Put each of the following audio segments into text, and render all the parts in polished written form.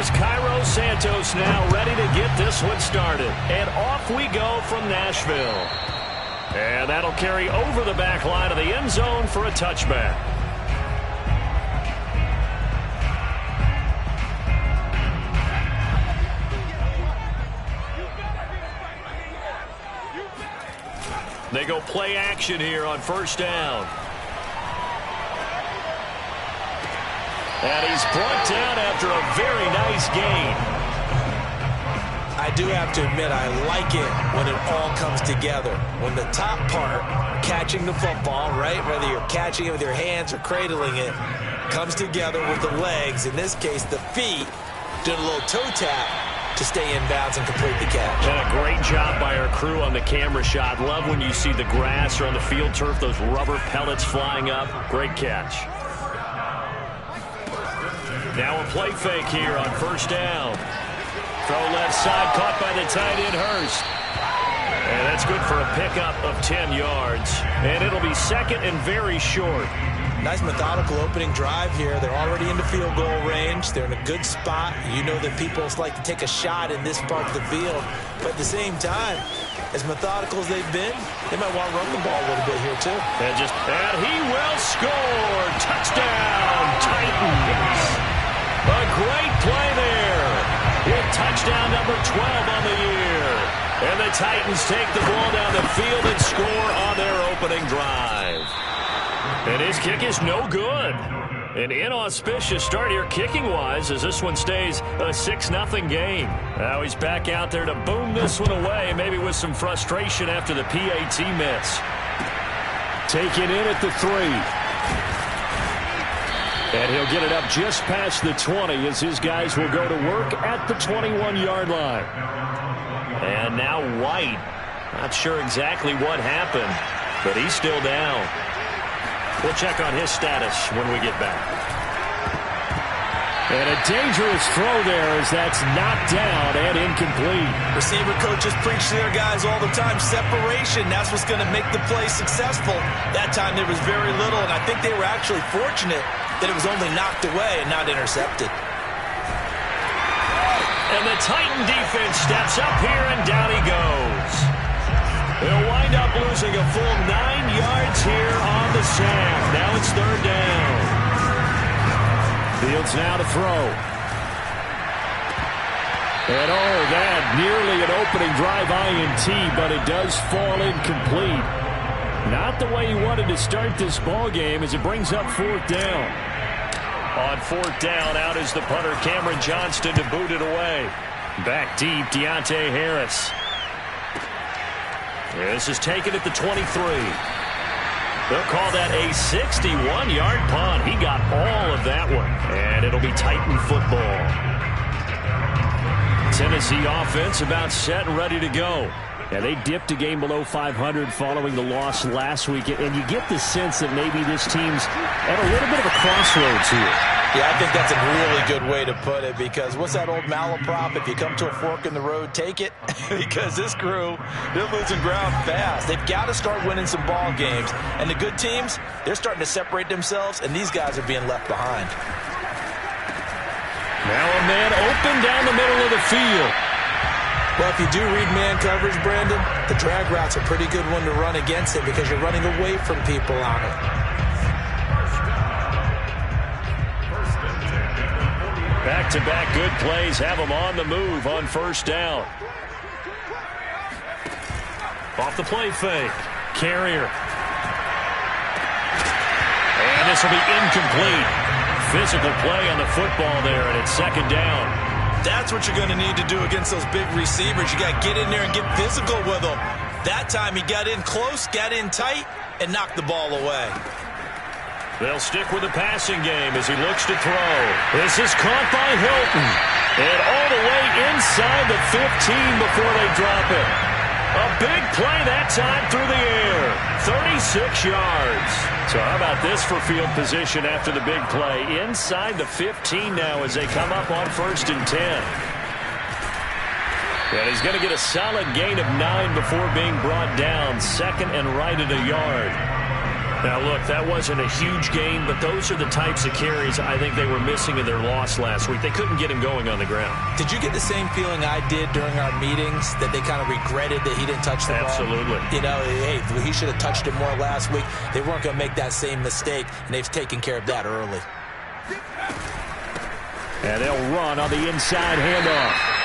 Here's Cairo Santos now ready to get this one started. And off we go from Nashville. And that'll carry over the back line of the end zone for a touchback. They go play action here on first down. And he's brought down after a very nice gain. I do have to admit, I like it when it all comes together. When the top part, catching the football, right, whether you're catching it with your hands or cradling it, comes together with the legs, in this case the feet, did a little toe tap to stay in bounds and complete the catch. And a great job by our crew on the camera shot. Love when you see the grass or on the field turf, those rubber pellets flying up. Great catch. Now a play fake here on first down. Throw left side, caught by the tight end Hurst. And that's good for a pickup of 10 yards. And it'll be second and very short. Nice methodical opening drive here. They're already into field goal range. They're in a good spot. You know that people like to take a shot in this part of the field. But at the same time, as methodical as they've been, they might want to run the ball a little bit here too. And he will score. Touchdown, Titans. A great play there. With touchdown number 12 on the year. And the Titans take the ball down the field and score on their opening drive. And his kick is no good. An inauspicious start here kicking-wise as this one stays a 6-0 game. Now he's back out there to boom this one away, maybe with some frustration after the PAT miss. Taken in at the 3. And he'll get it up just past the 20 as his guys will go to work at the 21-yard line. And now White. Not sure exactly what happened, but he's still down. We'll check on his status when we get back. And a dangerous throw there as that's knocked down and incomplete. Receiver coaches preach to their guys all the time. Separation, that's what's going to make the play successful. That time there was very little, and I think they were actually fortunate that it was only knocked away and not intercepted. And the Titan defense steps up here, and down he goes. They'll wind up losing a full 9 yards here on the sack. Now it's third down. Fields now to throw. And that nearly an opening drive INT, but it does fall incomplete. Not the way he wanted to start this ball game as it brings up fourth down. On fourth down, out is the punter Cameron Johnston to boot it away. Back deep, Deontay Harris. This is taken at the 23. They'll call that a 61-yard punt. He got all of that one. And it'll be Titan football. Tennessee offense about set and ready to go. Yeah, they dipped a game below 500 following the loss last week. And you get the sense that maybe this team's at a little bit of a crossroads here. Yeah, I think that's a really good way to put it, because what's that old malaprop? If you come to a fork in the road, take it. Because this crew, they're losing ground fast. They've got to start winning some ball games. And the good teams, they're starting to separate themselves, and these guys are being left behind. Now a man open down the middle of the field. Well, if you do read man coverage, Brandon, the drag route's a pretty good one to run against it because you're running away from people on it. Back-to-back good plays have them on the move on first down. Off the play fake. Carrier. And this will be incomplete. Physical play on the football there, and it's second down. That's what you're going to need to do against those big receivers. You got to get in there and get physical with them. That time he got in close, got in tight, and knocked the ball away. They'll stick with the passing game as he looks to throw. This is caught by Hilton. And all the way inside the 15 before they drop it. A big play that time through the air. 36 yards. So how about this for field position after the big play? Inside the 15 now as they come up on 1st and 10. And he's going to get a solid gain of 9 before being brought down. Second and right at a yard. Now, look, that wasn't a huge gain, but those are the types of carries I think they were missing in their loss last week. They couldn't get him going on the ground. Did you get the same feeling I did during our meetings, that they kind of regretted that he didn't touch the ball? Absolutely. You know, hey, he should have touched it more last week. They weren't going to make that same mistake, and they've taken care of that early. And they'll run on the inside handoff.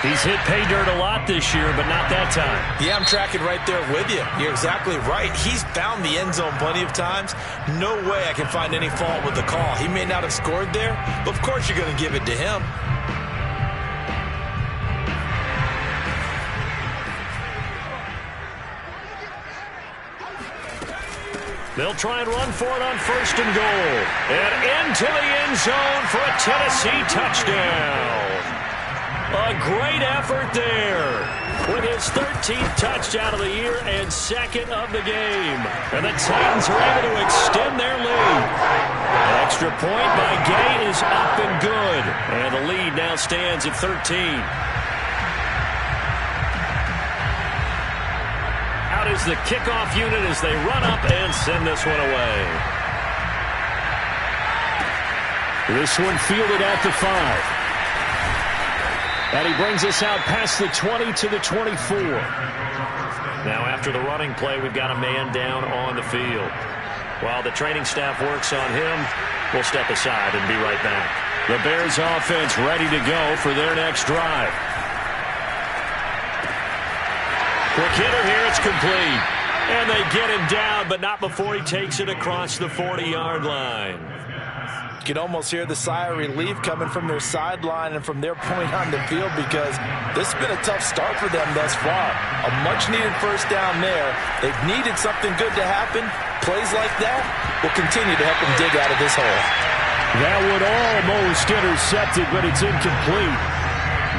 He's hit pay dirt a lot this year, but not that time. Yeah, I'm tracking right there with you. You're exactly right. He's found the end zone plenty of times. No way I can find any fault with the call. He may not have scored there, but of course you're going to give it to him. They'll try and run for it on 1st and goal. And into the end zone for a Tennessee touchdown. A great effort there with his 13th touchdown of the year and 2nd of the game. And the Titans are able to extend their lead. An extra point by Gay is up and good. And the lead now stands at 13. Out is the kickoff unit as they run up and send this one away. This one fielded at the 5. And he brings us out past the 20 to the 24. Now after the running play, we've got a man down on the field. While the training staff works on him, we'll step aside and be right back. The Bears offense ready to go for their next drive. Quick hitter here, it's complete. And they get him down, but not before he takes it across the 40-yard line. You can almost hear the sigh of relief coming from their sideline and from their point on the field, because this has been a tough start for them thus far. A much-needed first down there. They've needed something good to happen. Plays like that will continue to help them dig out of this hole. That would almost intercept it, but it's incomplete.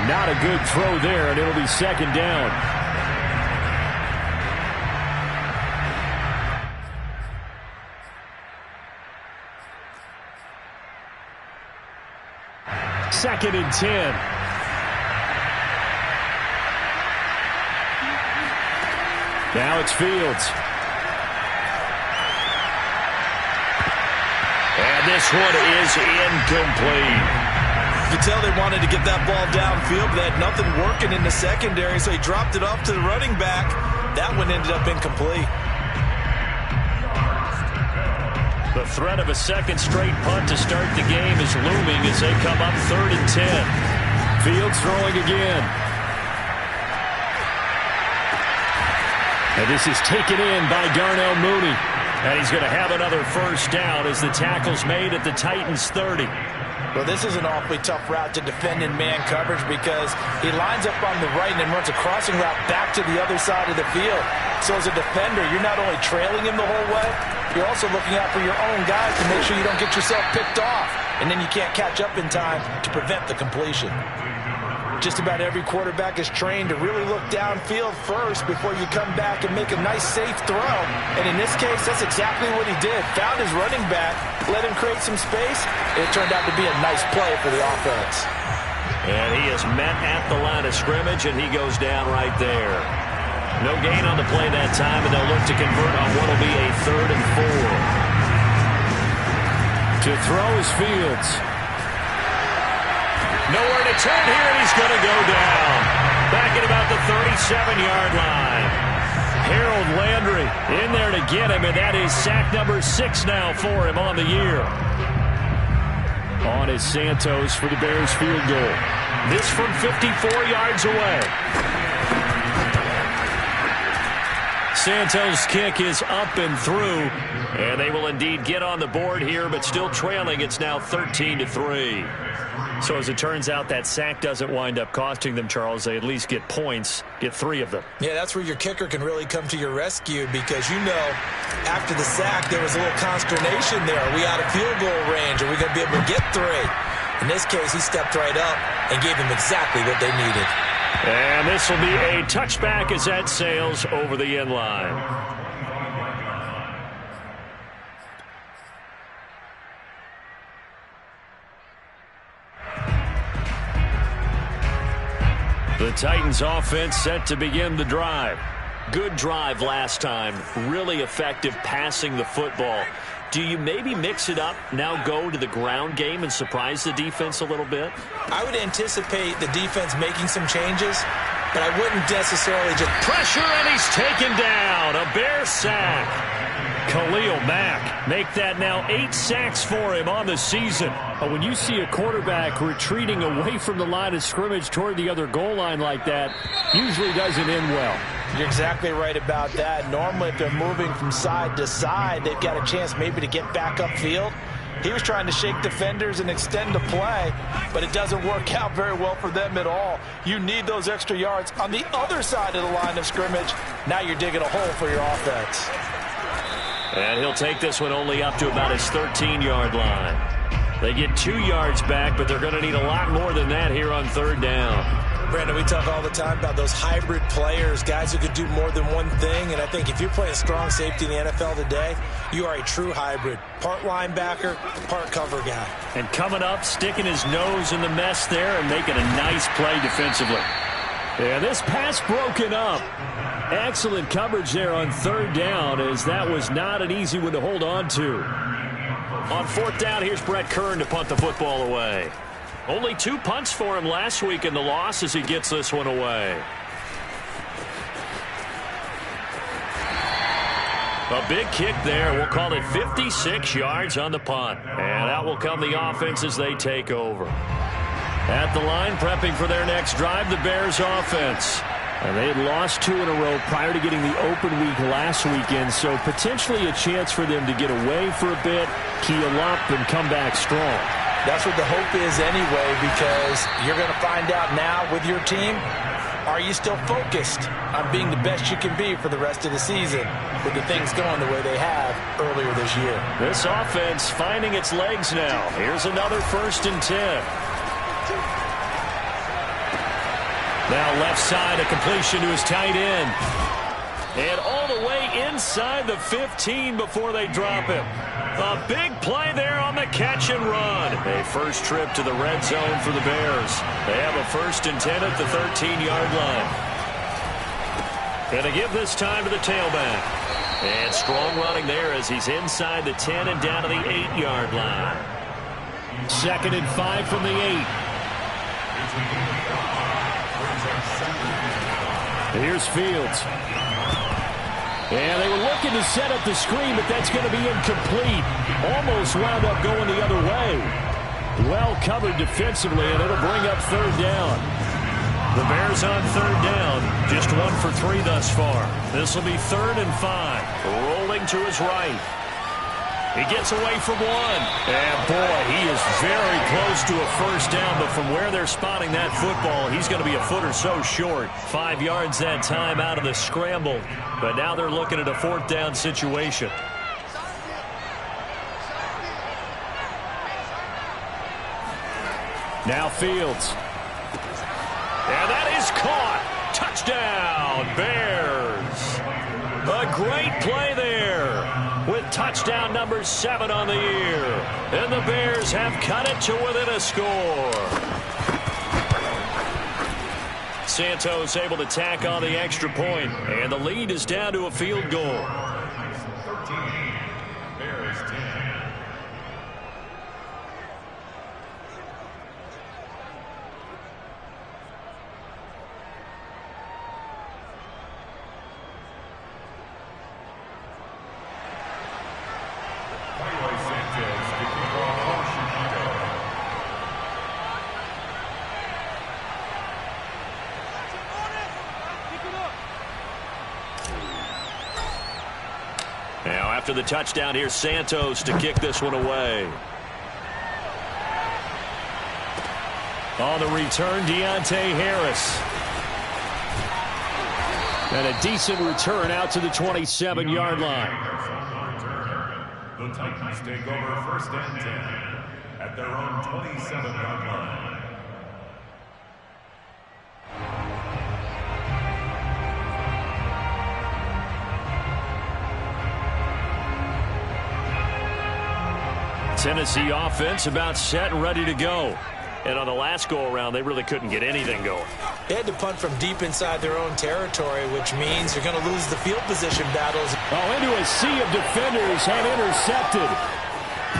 Not a good throw there, and it'll be 2nd down. Second and 10. Now it's Fields. And this one is incomplete. You can tell they wanted to get that ball downfield, but they had nothing working in the secondary, so he dropped it off to the running back. That one ended up incomplete. The threat of a second straight punt to start the game is looming as they come up 3rd and 10. Fields throwing again. And this is taken in by Darnell Mooney. And he's going to have another first down as the tackle's made at the Titans' 30. Well, this is an awfully tough route to defend in man coverage, because he lines up on the right and then runs a crossing route back to the other side of the field. So as a defender, you're not only trailing him the whole way, you're also looking out for your own guys to make sure you don't get yourself picked off. And then you can't catch up in time to prevent the completion. Just about every quarterback is trained to really look downfield first before you come back and make a nice, safe throw. And in this case, that's exactly what he did. Found his running back, let him create some space, and it turned out to be a nice play for the offense. And he is met at the line of scrimmage, and he goes down right there. No gain on the play that time, and they'll look to convert on what will be a 3rd and 4. To throw is Fields. Nowhere to turn here, and he's going to go down. Back at about the 37-yard line. Harold Landry in there to get him, and that is sack number 6 now for him on the year. On is Santos for the Bears field goal. This from 54 yards away. Santos' kick is up and through, and they will indeed get on the board here, but still trailing. It's now 13-3. So as it turns out, that sack doesn't wind up costing them, Charles. They at least get points, get 3 of them. Yeah, that's where your kicker can really come to your rescue, because you know after the sack there was a little consternation there. Are we out of field goal range? Are we going to be able to get 3? In this case, he stepped right up and gave them exactly what they needed. And this will be a touchback as that sails over the end line. The Titans offense set to begin the drive. Good drive last time. Really effective passing the football. Do you maybe mix it up, now go to the ground game and surprise the defense a little bit? I would anticipate the defense making some changes, but I wouldn't necessarily just... Pressure, and he's taken down. A Bear sack. Khalil Mack make that now 8 sacks for him on the season. But when you see a quarterback retreating away from the line of scrimmage toward the other goal line like that, usually doesn't end well. You're exactly right about that. Normally, if they're moving from side to side, they've got a chance maybe to get back upfield. He was trying to shake defenders and extend the play, but it doesn't work out very well for them at all. You need those extra yards on the other side of the line of scrimmage. Now you're digging a hole for your offense. And he'll take this one only up to about his 13-yard line. They get 2 yards back, but they're going to need a lot more than that here on 3rd down. Brandon, we talk all the time about those hybrid players, guys who could do more than one thing. And I think if you're playing strong safety in the NFL today, you are a true hybrid. Part linebacker, part cover guy. And coming up, sticking his nose in the mess there and making a nice play defensively. Yeah, this pass broken up. Excellent coverage there on 3rd down, as that was not an easy one to hold on to. On 4th down, here's Brett Kern to punt the football away. Only 2 punts for him last week in the loss as he gets this one away. A big kick there. We'll call it 56 yards on the punt. And out will come the offense as they take over. At the line, prepping for their next drive, the Bears offense. And they had lost 2 in a row prior to getting the open week last weekend, so potentially a chance for them to get away for a bit, keel up, and come back strong. That's what the hope is anyway, because you're going to find out now with your team, are you still focused on being the best you can be for the rest of the season with the things going the way they have earlier this year? This offense finding its legs now. Here's another 1st and 10. Now left side, a completion to his tight end. And all the way inside the 15 before they drop him. A big play there on the catch and run. A first trip to the red zone for the Bears. They have a 1st and 10 at the 13-yard line. Going to give this time to the tailback. And strong running there as he's inside the 10 and down to the 8-yard line. 2nd and 5 from the 8. Here's Fields. And they were looking to set up the screen, but that's going to be incomplete. Almost wound up going the other way. Well covered defensively, and it'll bring up 3rd down. The Bears on 3rd down. Just 1 for 3 thus far. This will be 3rd and 5. Rolling to his right. He gets away from 1. And, boy, he is very close to a 1st down, but from where they're spotting that football, he's going to be a foot or so short. 5 yards that time out of the scramble, but now they're looking at a 4th down situation. Now Fields. And that is caught. Touchdown, Bears. A great play there, with touchdown number 7 on the year. And the Bears have cut it to within a score. Santos able to tack on the extra point, and the lead is down to a field goal. 13, Bears 10. Now after the touchdown, here's Santos to kick this one away. On the return, Deontay Harris. And a decent return out to the 27-yard line. The Titans take over 1st and 10 at their own 27-yard line. Tennessee offense about set and ready to go. And on the last go-around, they really couldn't get anything going. They had to punt from deep inside their own territory, which means you're going to lose the field position battles. Oh, into a sea of defenders and intercepted.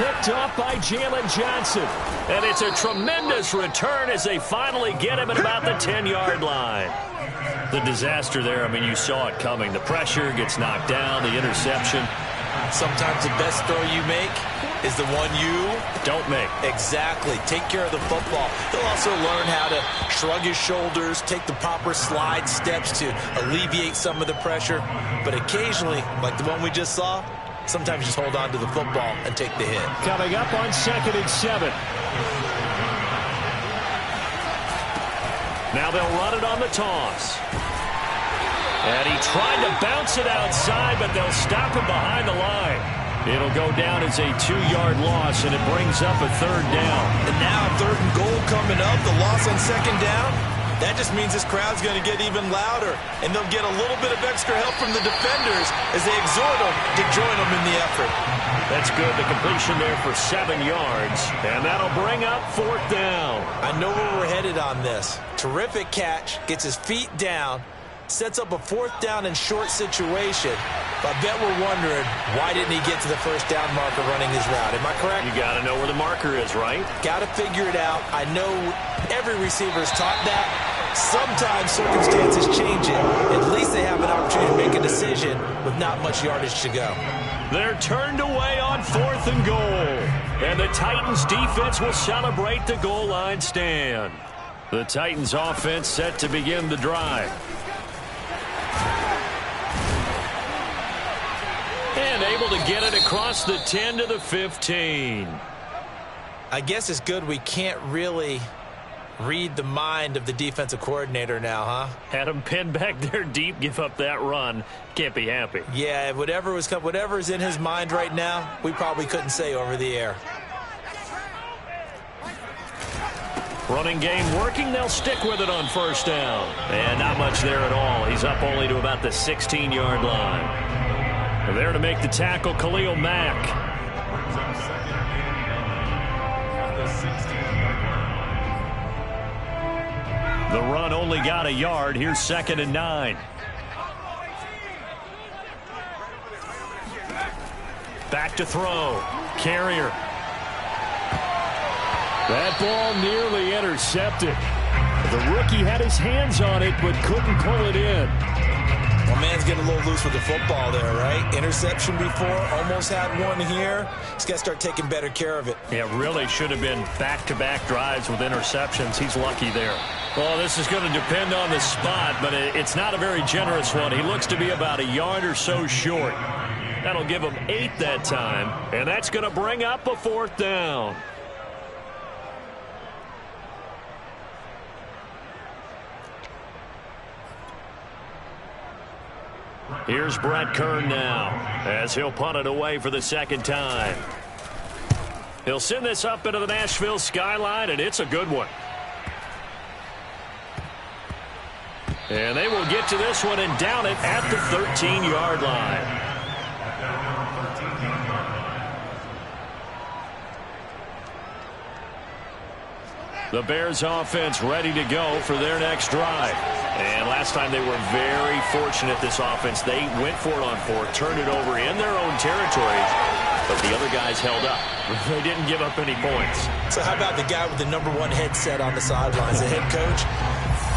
Picked up by Jalen Johnson. And it's a tremendous return as they finally get him at about the 10-yard line. The disaster there, I mean, you saw it coming. The pressure gets knocked down, the interception. Sometimes the best throw you make is the one you don't make. Exactly. Take care of the football. He'll also learn how to shrug his shoulders, take the proper slide steps to alleviate some of the pressure. But occasionally, like the one we just saw, sometimes just hold on to the football and take the hit. Coming up on 2nd and 7. Now they'll run it on the toss. And he tried to bounce it outside, but they'll stop him behind the line. It'll go down as a 2-yard loss, and it brings up a 3rd down. And now 3rd and goal coming up, the loss on 2nd down. That just means this crowd's going to get even louder, and they'll get a little bit of extra help from the defenders as they exhort them to join them in the effort. That's good. The completion there for 7 yards, and that'll bring up 4th down. I know where we're headed on this. Terrific catch, gets his feet down, sets up a 4th down and short situation. But I bet we're wondering, why didn't he get to the 1st down marker running his route? Am I correct? You got to know where the marker is, right? Got to figure it out. I know every receiver's taught that. Sometimes circumstances change it. At least they have an opportunity to make a decision with not much yardage to go. They're turned away on 4th and goal. And the Titans defense will celebrate the goal line stand. The Titans offense set to begin the drive. And able to get it across the 10 to the 15. I guess it's good we can't really read the mind of the defensive coordinator now, huh? Had him pinned back there deep, give up that run. Can't be happy. Yeah, whatever's in his mind right now, we probably couldn't say over the air. Running game working. They'll stick with it on 1st down. And not much there at all. He's up only to about the 16-yard line. And there to make the tackle, Khalil Mack. The run only got a yard. Here's 2nd and 9. Back to throw. Carrier. That ball nearly intercepted. The rookie had his hands on it, but couldn't pull it in. Well, man's getting a little loose with the football there, right? Interception before, almost had one here. He's got to start taking better care of it. Yeah, really should have been back-to-back drives with interceptions. He's lucky there. Well, this is going to depend on the spot, but it's not a very generous one. He looks to be about a yard or so short. That'll give him 8 that time, and that's going to bring up a 4th down. Here's Brett Kern now as he'll punt it away for the 2nd time. He'll send this up into the Nashville skyline, and it's a good one. And they will get to this one and down it at the 13-yard line. The Bears offense ready to go for their next drive. And last time they were very fortunate, this offense. They went for it on 4th, turned it over in their own territory, but the other guys held up. They didn't give up any points. So how about the guy with the #1 headset on the sidelines, the head coach?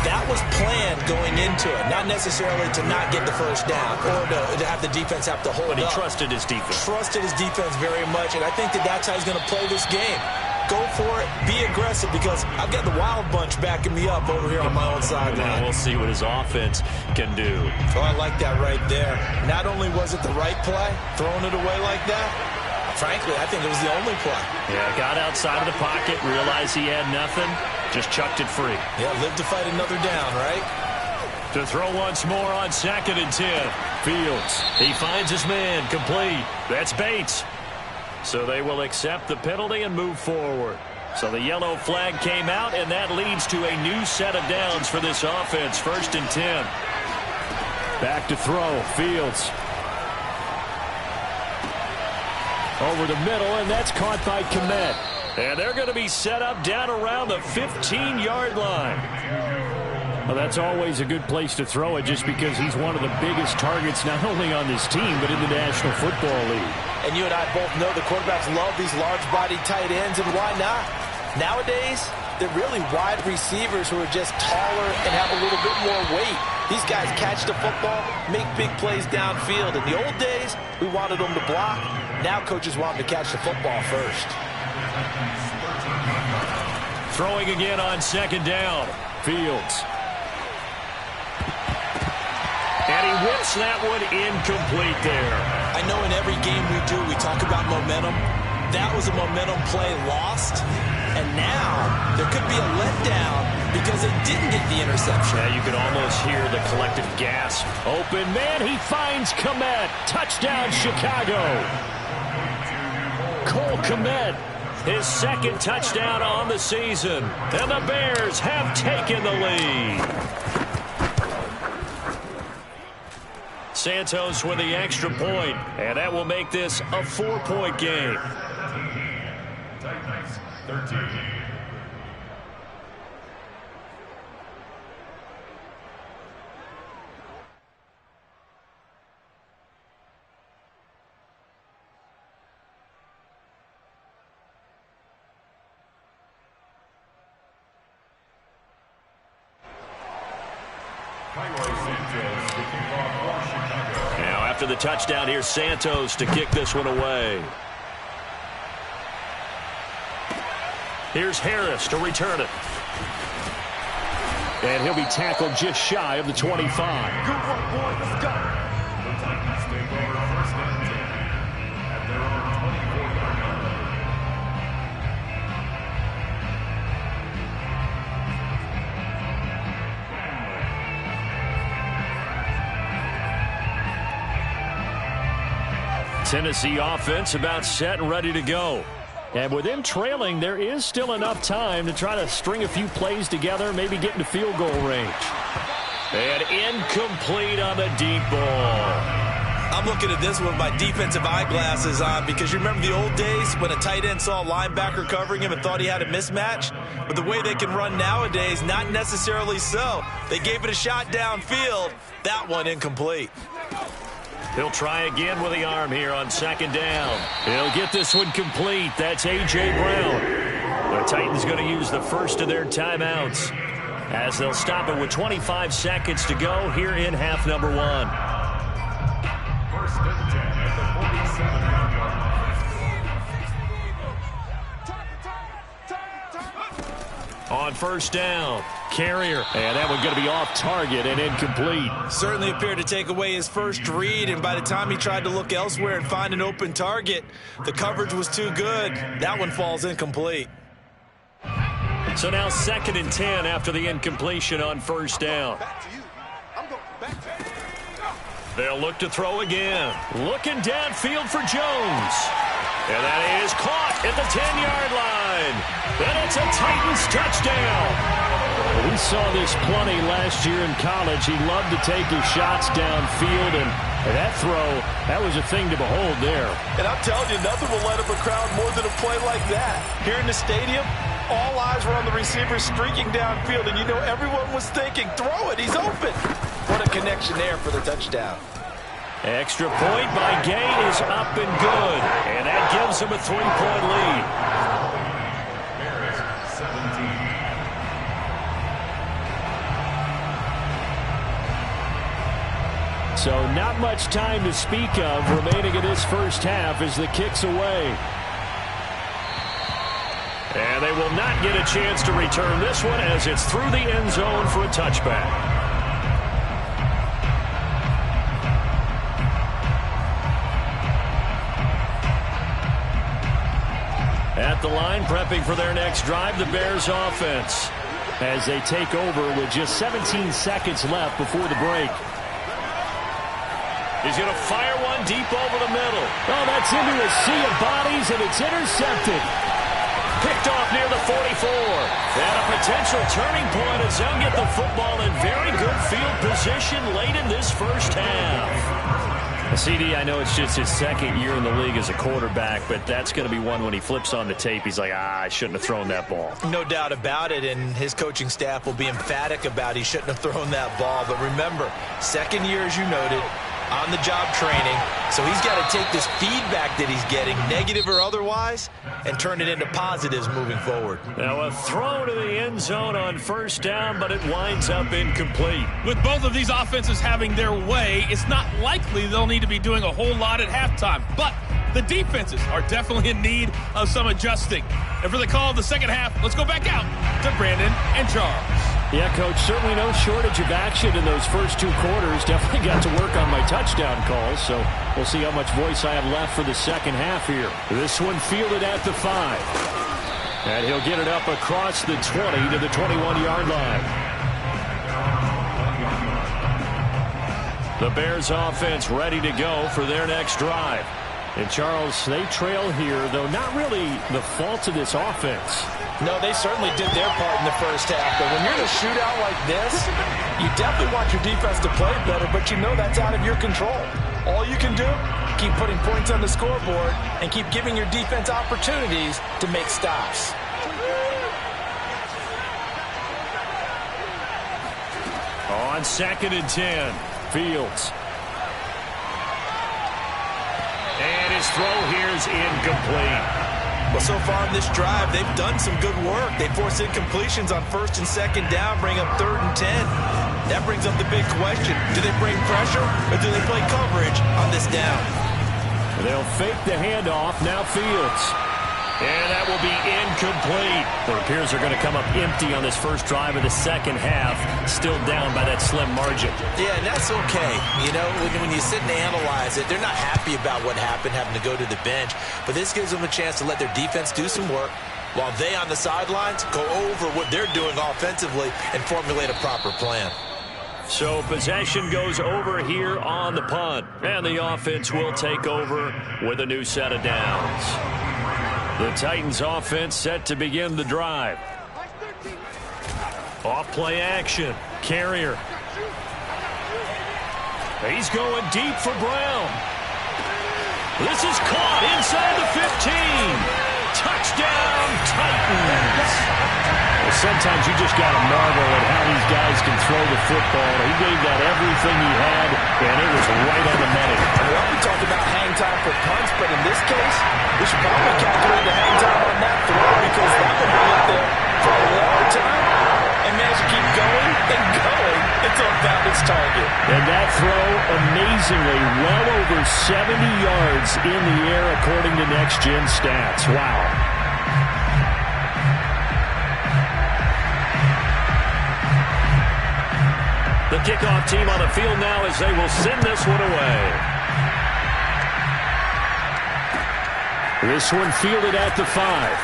That was planned going into it, not necessarily to not get the 1st down or to have the defense have to hold up. But he trusted his defense. Trusted his defense very much, and I think that's how he's going to play this game. Go for it, be aggressive, because I've got the Wild Bunch backing me up over here on my own sideline. Now we'll see what his offense can do. Oh, I like that right there. Not only was it the right play, throwing it away like that, frankly, I think it was the only play. Yeah, got outside of the pocket, realized he had nothing, just chucked it free. Yeah, live to fight another down, right? To throw once more on 2nd and 10. Fields, he finds his man, complete. That's Bates. So they will accept the penalty and move forward. So the yellow flag came out, and that leads to a new set of downs for this offense. 1st and 10. Back to throw. Fields. Over the middle, and that's caught by Kmet. And they're going to be set up down around the 15-yard line. Well, that's always a good place to throw it just because he's one of the biggest targets not only on this team but in the National Football League. And you and I both know the quarterbacks love these large-bodied tight ends, and why not? Nowadays, they're really wide receivers who are just taller and have a little bit more weight. These guys catch the football, make big plays downfield. In the old days, we wanted them to block. Now coaches want them to catch the football first. Throwing again on second down. Fields. And he whips that one incomplete there. I know in every game we do, we talk about momentum. That was a momentum play lost. And now there could be a letdown because they didn't get the interception. Yeah, you could almost hear the collective gasp. Open man, he finds Kmet. Touchdown, Chicago. Cole Kmet, his second touchdown on the season. And the Bears have taken the lead. Santos with the extra point, and that will make this a 4-point game. Titans 13. Now after the touchdown, here's Santos to kick this one away. Here's Harris to return it. And he'll be tackled just shy of the 25. Good work, boys. Let's go. The Titans take over first and 10 at their own 24-yard line. Tennessee offense about set and ready to go. And with them trailing, there is still enough time to try to string a few plays together, maybe get into field goal range. And incomplete on the deep ball. I'm looking at this with my defensive eyeglasses on because you remember the old days when a tight end saw a linebacker covering him and thought he had a mismatch? But the way they can run nowadays, not necessarily so. They gave it a shot downfield. That one incomplete. He'll try again with the arm here on second down. He'll get this one complete. That's A.J. Brown. The Titans going to use the first of their timeouts as they'll stop it with 25 seconds to go here in half number one. First and 10 at the 47-yard line. On first down, Carrier. And that one going to be off target and incomplete. Certainly appeared to take away his first read, and by the time he tried to look elsewhere and find an open target, the coverage was too good. That one falls incomplete. So now second and 10 after the incompletion on first down. They'll look to throw again. Looking downfield for Jones. And that is caught at the 10-yard line. And it's a Titans touchdown. We saw this plenty last year in college. He loved to take his shots downfield, and that throw, that was a thing to behold there. And I'm telling you, nothing will light up a crowd more than a play like that. Here in the stadium, all eyes were on the receiver streaking downfield, and you know everyone was thinking, throw it, he's open. What a connection there for the touchdown. Extra point by Gay is up and good, and that gives him a 3-point lead. Bears 17. So not much time to speak of remaining in this first half as the kick's away. And they will not get a chance to return this one as it's through the end zone for a touchback. At the line, prepping for their next drive, the Bears offense as they take over with just 17 seconds left before the break. He's going to fire one deep over the middle. Oh, that's into a sea of bodies, and it's intercepted. Picked off near the 44. And a potential turning point as they'll get the football in very good field position late in this first half. CD, I know it's just his second year in the league as a quarterback, but that's going to be one when he flips on the tape, he's like, I shouldn't have thrown that ball. No doubt about it, and his coaching staff will be emphatic about he shouldn't have thrown that ball. But remember, second year, as you noted, on-the-job training, so he's got to take this feedback that he's getting, negative or otherwise, and turn it into positives moving forward. Now a throw to the end zone on first down, but it winds up incomplete. With both of these offenses having their way, it's not likely they'll need to be doing a whole lot at halftime. But the defenses are definitely in need of some adjusting. And for the call of the second half, let's go back out to Brandon and Charles. Yeah, Coach, certainly no shortage of action in those first two quarters. Definitely got to work on my touchdown calls, so we'll see how much voice I have left for the second half here. This one fielded at the 5. And he'll get it up across the 20 to the 21-yard line. The Bears offense ready to go for their next drive. And, Charles, they trail here, though not really the fault of this offense. No, they certainly did their part in the first half. But when you're in a shootout like this, you definitely want your defense to play better, but you know that's out of your control. All you can do, keep putting points on the scoreboard and keep giving your defense opportunities to make stops. On 2nd and 10, Fields. And his throw here is incomplete. Well, so far in this drive, they've done some good work. They force incompletions on 1st and 2nd down, bring up 3rd and 10. That brings up the big question. Do they bring pressure or do they play coverage on this down? They'll fake the handoff. Now Fields. And that will be incomplete. It appears they're going to come up empty on this first drive of the second half. Still down by that slim margin. Yeah, and that's okay. You know, when you sit and analyze it, they're not happy about what happened, having to go to the bench. But this gives them a chance to let their defense do some work while they on the sidelines go over what they're doing offensively and formulate a proper plan. So possession goes over here on the punt. And the offense will take over with a new set of downs. The Titans offense set to begin the drive. Off play action. Carrier. He's going deep for Brown. This is caught inside the 15. Touchdown, Titans. Well, sometimes you just got to marvel at how these guys can throw the football. He gave that everything he had, and it was right on the money. Well, we talked about hang time for punts, but in this case, we should probably calculate the hang time on that throw because that would be up there for a long time and managed to keep going and going until it found its target. And that throw, amazingly, well over 70 yards in the air according to Next Gen Stats. Wow. The kickoff team on the field now as they will send this one away. This one fielded at the 5.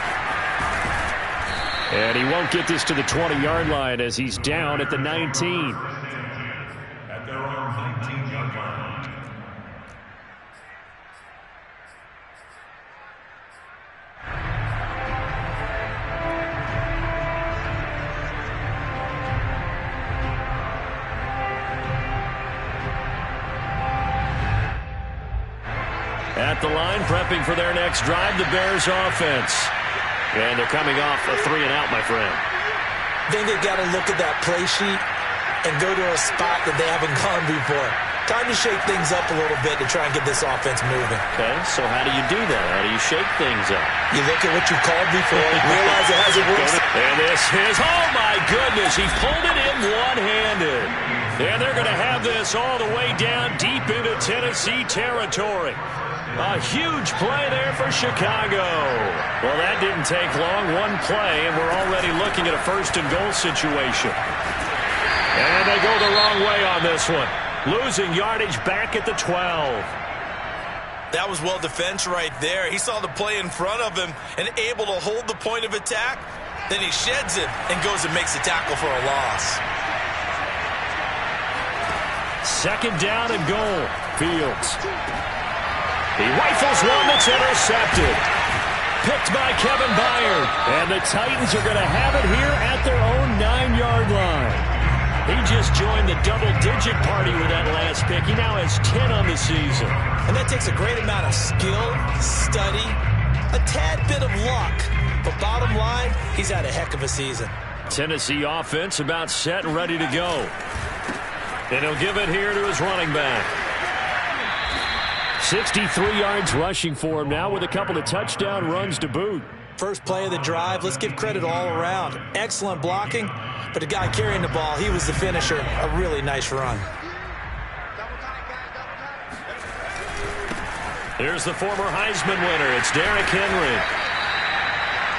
And he won't get this to the 20-yard line as he's down at the 19. At their own 19-yard line. At the line, prepping for their next drive, the Bears offense. And they're coming off a 3-and-out, my friend. I think they've got to look at that play sheet and go to a spot that they haven't gone before. Time to shake things up a little bit to try and get this offense moving. Okay, so how do you do that? How do you shake things up? You look at what you called before, realize it hasn't worked. And this is, oh my goodness, he pulled it in one-handed. And they're going to have this all the way down deep into Tennessee territory. A huge play there for Chicago. Well, that didn't take long. One play, and we're already looking at a first-and-goal situation. And they go the wrong way on this one. Losing yardage back at the 12. That was well defense right there. He saw the play in front of him and able to hold the point of attack. Then he sheds it and goes and makes a tackle for a loss. Second down and goal. Fields. He rifles one that's intercepted. Picked by Kevin Byard. And the Titans are going to have it here at their own 9-yard line. He just joined the double-digit party with that last pick. He now has 10 on the season. And that takes a great amount of skill, study, a tad bit of luck. But bottom line, he's had a heck of a season. Tennessee offense about set and ready to go. And he'll give it here to his running back. 63 yards rushing for him now with a couple of touchdown runs to boot. First play of the drive, let's give credit all around. Excellent blocking, but the guy carrying the ball, he was the finisher. A really nice run. Here's the former Heisman winner. It's Derrick Henry.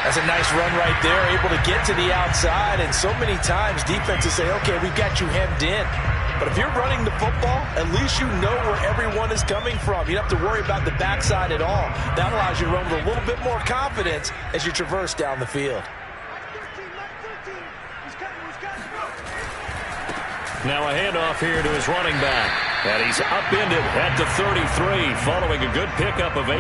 That's a nice run right there, able to get to the outside. And so many times defenses say, okay, we've got you hemmed in. But if you're running the football, at least you know where everyone is coming from. You don't have to worry about the backside at all. That allows you to run with a little bit more confidence as you traverse down the field. Now a handoff here to his running back. And he's upended at the 33 following a good pickup of 8.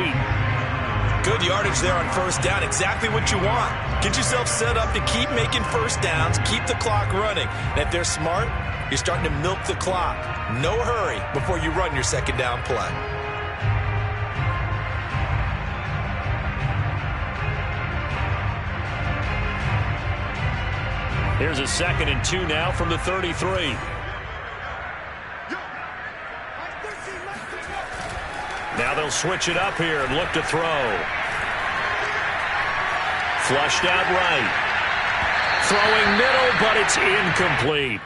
Good yardage there on first down. Exactly what you want. Get yourself set up to keep making first downs, keep the clock running. And if they're smart, you're starting to milk the clock. No hurry before you run your second down play. Here's a 2nd and 2 now from the 33. Now they'll switch it up here and look to throw. Flushed out right. Throwing middle, but it's incomplete.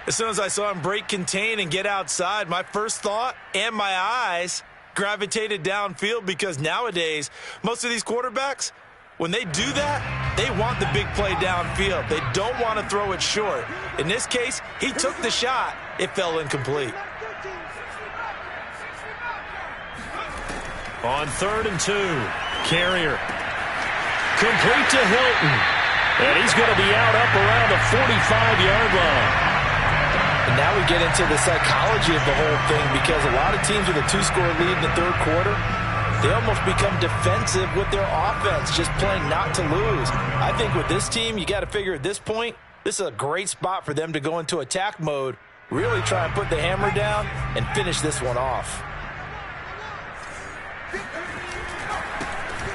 As soon as I saw him break contain and get outside, my first thought and my eyes gravitated downfield, because nowadays, most of these quarterbacks, when they do that, they want the big play downfield. They don't want to throw it short. In this case, he took the shot. It fell incomplete. On 3rd and 2, Carrier. Complete to Hilton. And he's going to be out up around the 45-yard line. And now we get into the psychology of the whole thing, because a lot of teams with a 2-score lead in the third quarter, they almost become defensive with their offense, just playing not to lose. I think with this team, you got to figure at this point, this is a great spot for them to go into attack mode, really try and put the hammer down and finish this one off.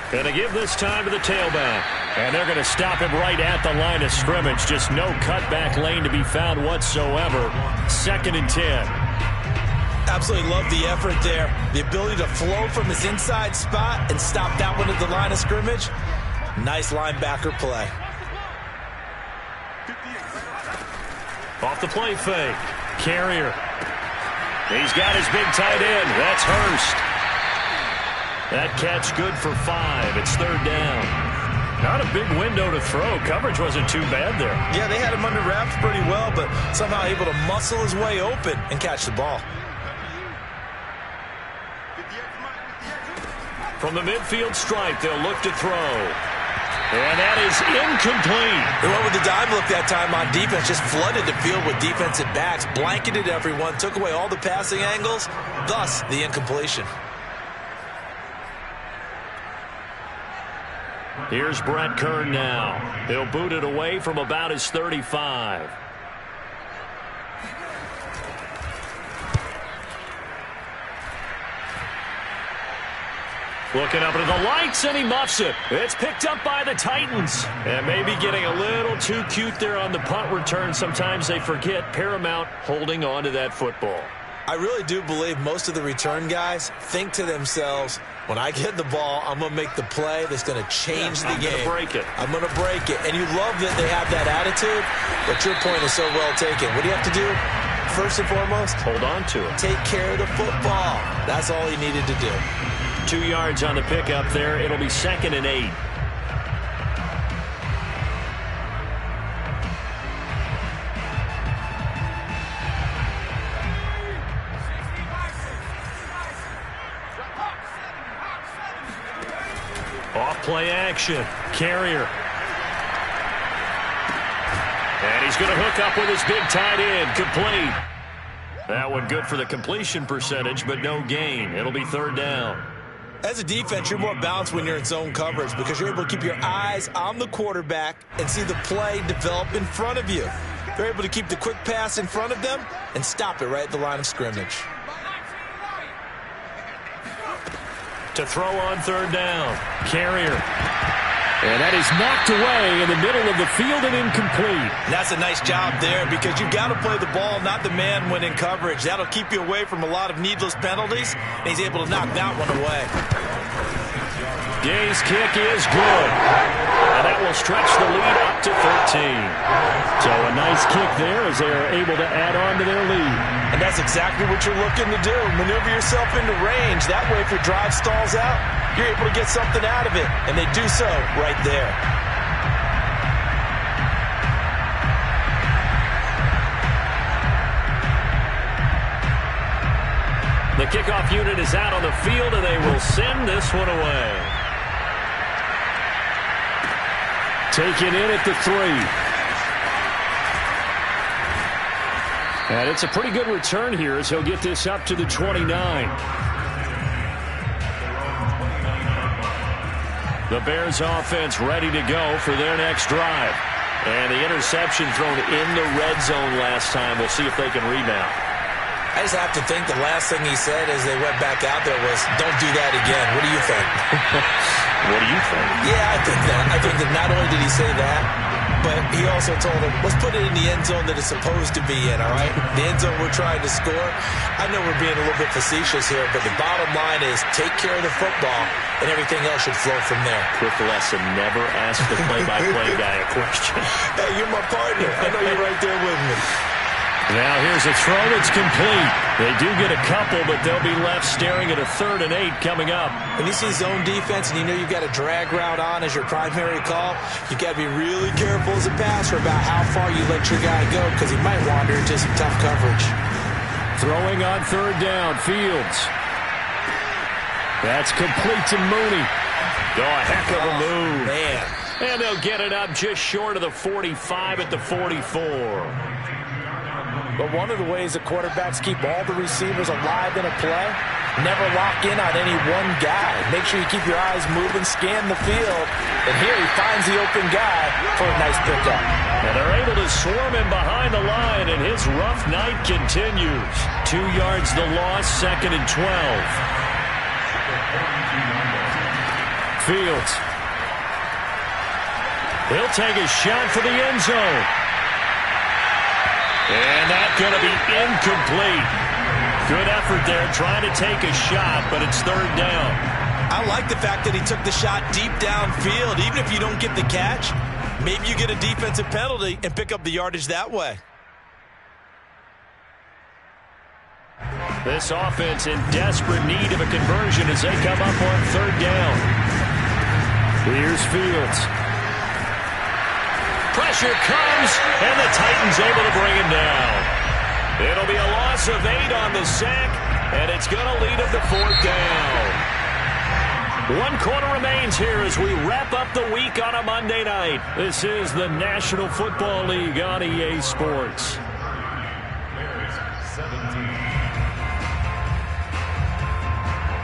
Going to give this time to the tailback. And they're going to stop him right at the line of scrimmage. Just no cutback lane to be found whatsoever. 2nd and 10. Absolutely love the effort there. The ability to flow from his inside spot and stop that one at the line of scrimmage. Nice linebacker play. Off the play fake. Carrier. He's got his big tight end. That's Hurst. That catch good for 5. It's 3rd down. Not a big window to throw. Coverage wasn't too bad there. Yeah, they had him under wraps pretty well, but somehow able to muscle his way open and catch the ball. From the midfield stripe, they'll look to throw. And that is incomplete. They went with the dime look that time on defense, just flooded the field with defensive backs, blanketed everyone, took away all the passing angles, thus the incompletion. Here's Brett Kern now. He'll boot it away from about his 35. Looking up into the lights, and he muffs it. It's picked up by the Titans. And maybe getting a little too cute there on the punt return. Sometimes they forget Paramount holding on to that football. I really do believe most of the return guys think to themselves, when I get the ball, I'm going to make the play that's going to change the game. I'm going to break it. I'm going to break it. And you love that they have that attitude, but your point is so well taken. What do you have to do? First and foremost, hold on to it. Take care of the football. That's all he needed to do. 2 yards on the pickup there. It'll be 2nd and 8. Off play action. Carrier. And he's going to hook up with his big tight end. Complete. That one good for the completion percentage, but no gain. It'll be 3rd down. As a defense, you're more balanced when you're in zone coverage because you're able to keep your eyes on the quarterback and see the play develop in front of you. They're able to keep the quick pass in front of them and stop it right at the line of scrimmage. To throw on third down, Carrier. And that is knocked away in the middle of the field and incomplete. And that's a nice job there because you've got to play the ball, not the man when in coverage. That'll keep you away from a lot of needless penalties, and he's able to knock that one away. Gay's kick is good. And that will stretch the lead up to 13. So a nice kick there as they are able to add on to their lead. And that's exactly what you're looking to do. Maneuver yourself into range. That way, if your drive stalls out, you're able to get something out of it. And they do so right there. The kickoff unit is out on the field, and they will send this one away. Taken in at the 3. And it's a pretty good return here as he'll get this up to the 29. The Bears offense ready to go for their next drive. And the interception thrown in the red zone last time. We'll see if they can rebound. I just have to think the last thing he said as they went back out there was, don't do that again. What do you think? What do you think? Yeah, I think that. I think that not only did he say that, but he also told him, let's put it in the end zone that it's supposed to be in, all right? The end zone we're trying to score. I know we're being a little bit facetious here, but the bottom line is take care of the football, and everything else should flow from there. Quick lesson, never ask the play-by-play guy a question. Hey, you're my partner. I know you're right there with me. Now here's a throw that's complete. They do get a couple, but they'll be left staring at a 3rd and 8 coming up. When you see zone defense and you know you've got a drag route on as your primary call, you've got to be really careful as a passer about how far you let your guy go because he might wander into some tough coverage. Throwing on 3rd down, Fields. That's complete to Mooney. Oh, a heck of a move. Man. And they'll get it up just short of the 45 at the 44. But one of the ways that quarterbacks keep all the receivers alive in a play, never lock in on any one guy. Make sure you keep your eyes moving, scan the field, and here he finds the open guy for a nice pickup. And they're able to swarm him behind the line, and his rough night continues. 2 yards the loss, 2nd and 12. Fields. He'll take a shot for the end zone. And that's going to be incomplete. Good effort there trying to take a shot, but it's 3rd down. I like the fact that he took the shot deep downfield. Even if you don't get the catch, maybe you get a defensive penalty and pick up the yardage that way. This offense in desperate need of a conversion as they come up on 3rd down. Here's Fields. Pressure comes, and the Titans able to bring him down. It'll be a loss of 8 on the sack, and it's going to lead up to 4th down. 1 quarter remains here as we wrap up the week on a Monday night. This is the National Football League on EA Sports.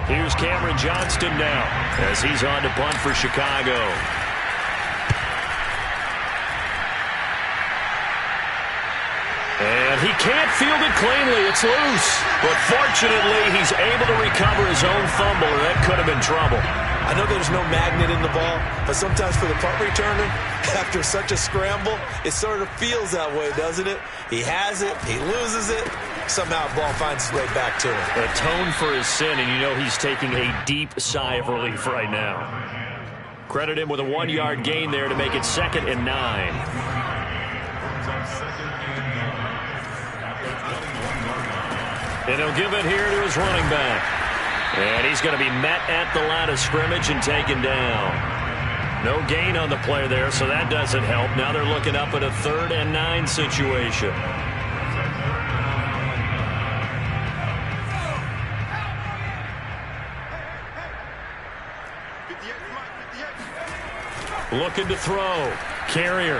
Here's Cameron Johnston now as he's on to punt for Chicago. And he can't field it cleanly. It's loose. But fortunately, he's able to recover his own fumble, or that could have been trouble. I know there's no magnet in the ball, but sometimes for the punt returner, after such a scramble, it sort of feels that way, doesn't it? He has it, he loses it, somehow the ball finds its way back to him. Atone for his sin, and you know he's taking a deep sigh of relief right now. Credit him with a 1-yard gain there to make it 2nd and 9. And he'll give it here to his running back. And he's going to be met at the line of scrimmage and taken down. No gain on the play there, so that doesn't help. Now they're looking up at a 3rd and 9 situation. Looking to throw. Carrier.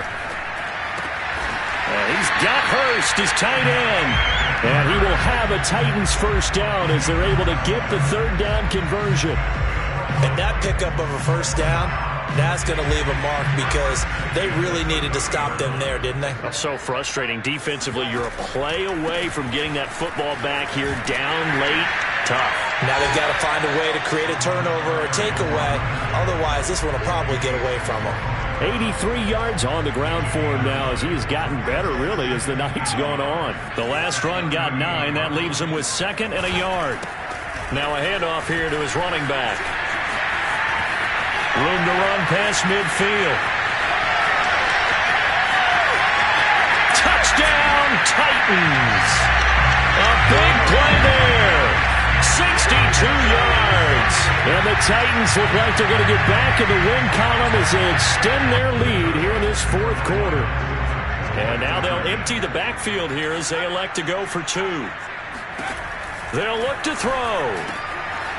And he's got Hurst, his tight end. And he will have a Titans 1st down as they're able to get the 3rd down conversion. And that pickup of a 1st down That's going to leave a mark because they really needed to stop them there, didn't they? So frustrating. Defensively, you're a play away from getting that football back here. Down late, tough. Now they've got to find a way to create a turnover or takeaway. Otherwise, this one will probably get away from them. 83 yards on the ground for him now as he has gotten better, really, as the night's gone on. The last run got 9. That leaves him with 2nd and a yard. Now a handoff here to his running back. Room to run past midfield. Touchdown, Titans. A big play there. 62 yards. And the Titans look like they're going to get back in the win column as they extend their lead here in this 4th quarter. And now they'll empty the backfield here as they elect to go for 2. They'll look to throw.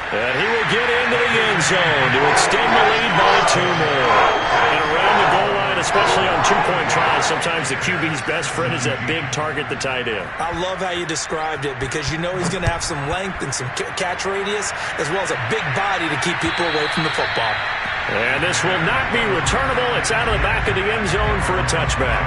And he will get into the end zone to extend the lead by 2 more. And around the goal line, especially on 2-point tries, sometimes the QB's best friend is that big target, the tight end. I love how you described it because you know he's going to have some length and some catch radius as well as a big body to keep people away from the football. And this will not be returnable. It's out of the back of the end zone for a touchback.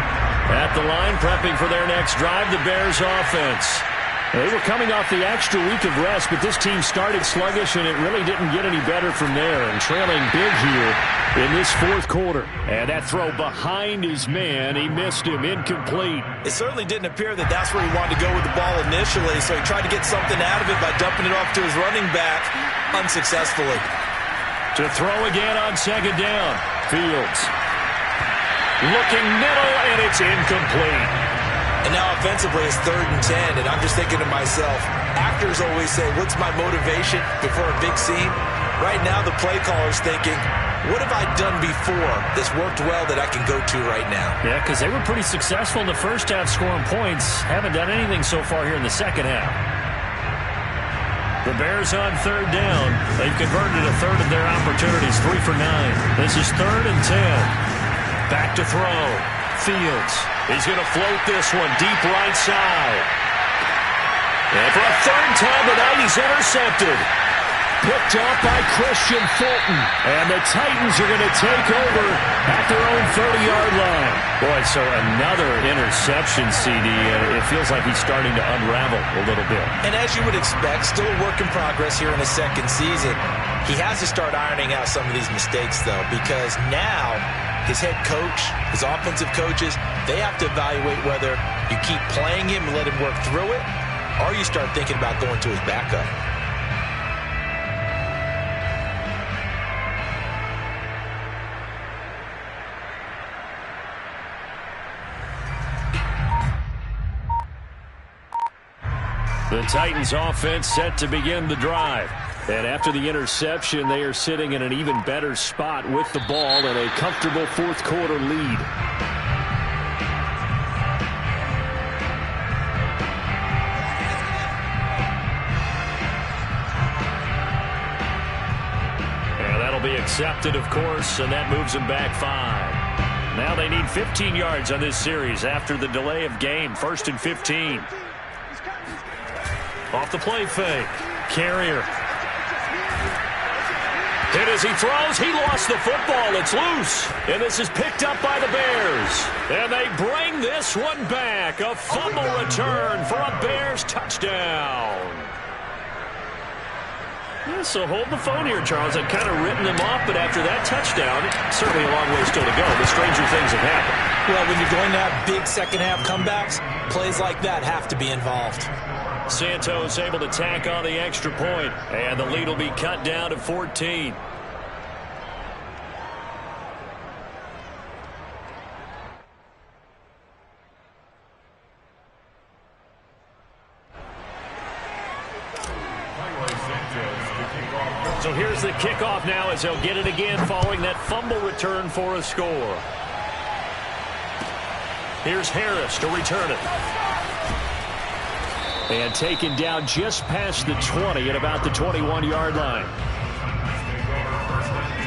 At the line, prepping for their next drive, the Bears offense. They were coming off the extra week of rest, but this team started sluggish, and it really didn't get any better from there. And trailing big here in this 4th quarter. And that throw behind his man, he missed him, incomplete. It certainly didn't appear that that's where he wanted to go with the ball initially, so he tried to get something out of it by dumping it off to his running back unsuccessfully. To throw again on 2nd down. Fields looking middle, and it's incomplete. And now offensively it's 3rd and 10, and I'm just thinking to myself, actors always say, what's my motivation before a big scene? Right now the play caller's thinking, what have I done before that's worked well that I can go to right now? Yeah, because they were pretty successful in the first half scoring points. Haven't done anything so far here in the second half. The Bears on 3rd down. They've converted a third of their opportunities, 3 for 9. This is 3rd and 10. Back to throw. Fields. He's going to float this one deep right side. And for a 3rd time tonight, he's intercepted. Picked up by Christian Fulton. And the Titans are going to take over at their own 30-yard line. Boy, so another interception, CD. It feels like he's starting to unravel a little bit. And as you would expect, still a work in progress here in his 2nd season. He has to start ironing out some of these mistakes, though, because now his head coach, his offensive coaches, they have to evaluate whether you keep playing him and let him work through it, or you start thinking about going to his backup. The Titans offense set to begin the drive. And after the interception, they are sitting in an even better spot with the ball and a comfortable 4th quarter lead. And that'll be accepted, of course, and that moves them back 5. Now they need 15 yards on this series after the delay of game. 1st and 15. Off the play fake. Carrier. Hit as he throws. He lost the football. It's loose. And this is picked up by the Bears. And they bring this one back. A fumble return for a Bears touchdown. Yeah, so hold the phone here, Charles. I've kind of written them off, but after that touchdown, certainly a long way still to go. But stranger things have happened. Well, when you're going to have big second-half comebacks, plays like that have to be involved. Santos able to tack on the extra point, and the lead will be cut down to 14. So here's the kickoff now as they'll get it again following that fumble return for a score. Here's Harris to return it. And taken down just past the 20 at about the 21-yard line.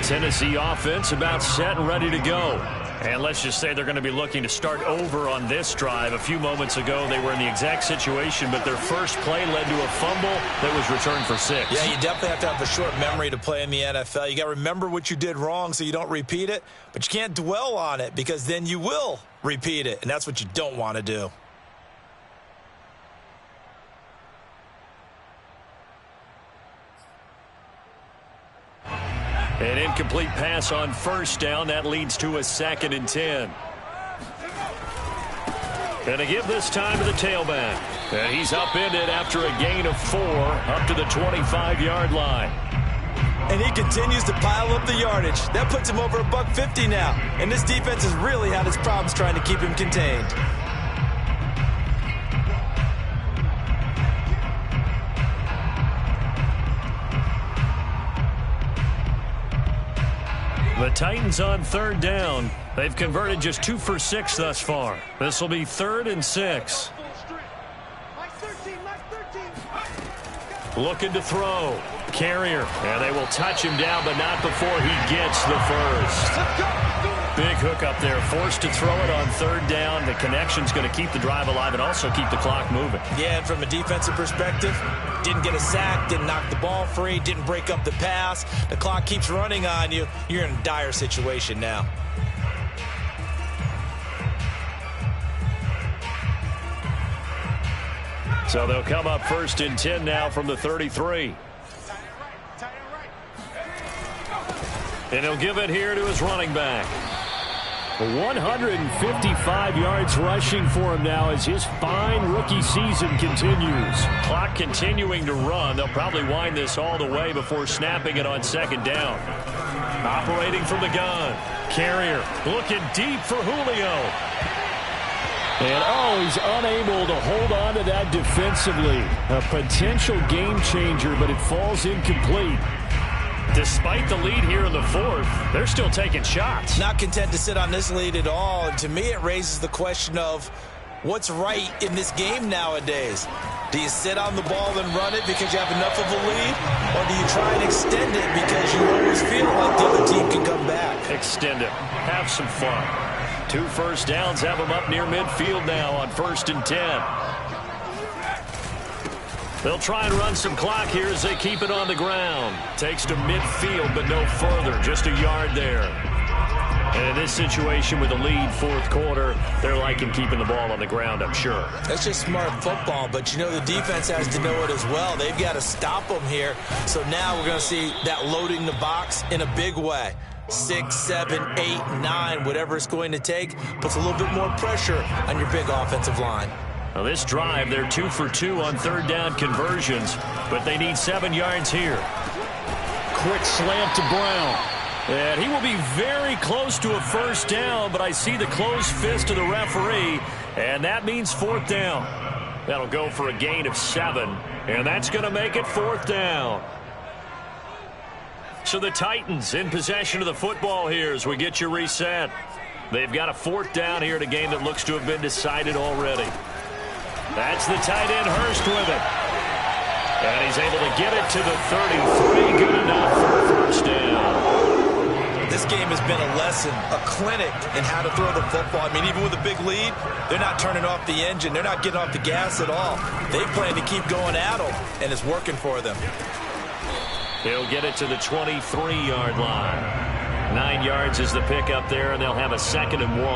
Tennessee offense about set and ready to go. And let's just say they're going to be looking to start over on this drive. A few moments ago, they were in the exact situation, but their first play led to a fumble that was returned for 6. Yeah, you definitely have to have a short memory to play in the NFL. You got to remember what you did wrong so you don't repeat it, but you can't dwell on it because then you will repeat it, and that's what you don't want to do. An incomplete pass on first down. That leads to a 2nd and 10. And to give this time to the tailback. And he's upended after a gain of 4 up to the 25-yard line. And he continues to pile up the yardage. That puts him over $150 now. And this defense has really had its problems trying to keep him contained. The Titans on 3rd down. They've converted just 2 for 6 thus far. This will be 3rd and 6. Looking to throw. Carrier. And they will touch him down, but not before he gets the first. Big hook up there. Forced to throw it on 3rd down. The connection's going to keep the drive alive and also keep the clock moving. Yeah, and from a defensive perspective, didn't get a sack, didn't knock the ball free, didn't break up the pass. The clock keeps running on you. You're in a dire situation now. So they'll come up 1st and 10 now from the 33. And he'll give it here to his running back. 155 yards rushing for him now as his fine rookie season continues. Clock continuing to run. They'll probably wind this all the way before snapping it on 2nd down. Operating from the gun. Carrier looking deep for Julio. And he's unable to hold on to that defensively. A potential game changer, but it falls incomplete. Despite the lead here in the 4th, they're still taking shots. Not content to sit on this lead at all. And to me, it raises the question of what's right in this game nowadays. Do you sit on the ball and run it because you have enough of a lead? Or do you try and extend it because you always feel like the other team can come back? Extend it. Have some fun. 2 first downs have them up near midfield now on 1st and 10. They'll try and run some clock here as they keep it on the ground. Takes to midfield, but no further. Just a yard there. And in this situation with the lead 4th quarter, they're liking keeping the ball on the ground, I'm sure. That's just smart football, but you know the defense has to know it as well. They've got to stop them here. So now we're going to see that loading the box in a big way. 6, 7, 8, 9, whatever it's going to take, puts a little bit more pressure on your big offensive line. Now this drive, they're 2 for 2 on 3rd down conversions, but they need 7 yards here. Quick slant to Brown. And he will be very close to a 1st down, but I see the closed fist of the referee, and that means 4th down. That'll go for a gain of 7, and that's going to make it 4th down. So the Titans in possession of the football here as we get you reset. They've got a 4th down here in a game that looks to have been decided already. That's the tight end Hurst with it. And he's able to get it to the 33. Good enough for a 1st down. This game has been a lesson, a clinic in how to throw the football. I mean, even with a big lead, they're not turning off the engine. They're not getting off the gas at all. They plan to keep going at them, and it's working for them. He'll get it to the 23-yard line. 9 yards is the pickup there, and they'll have a 2nd and 1.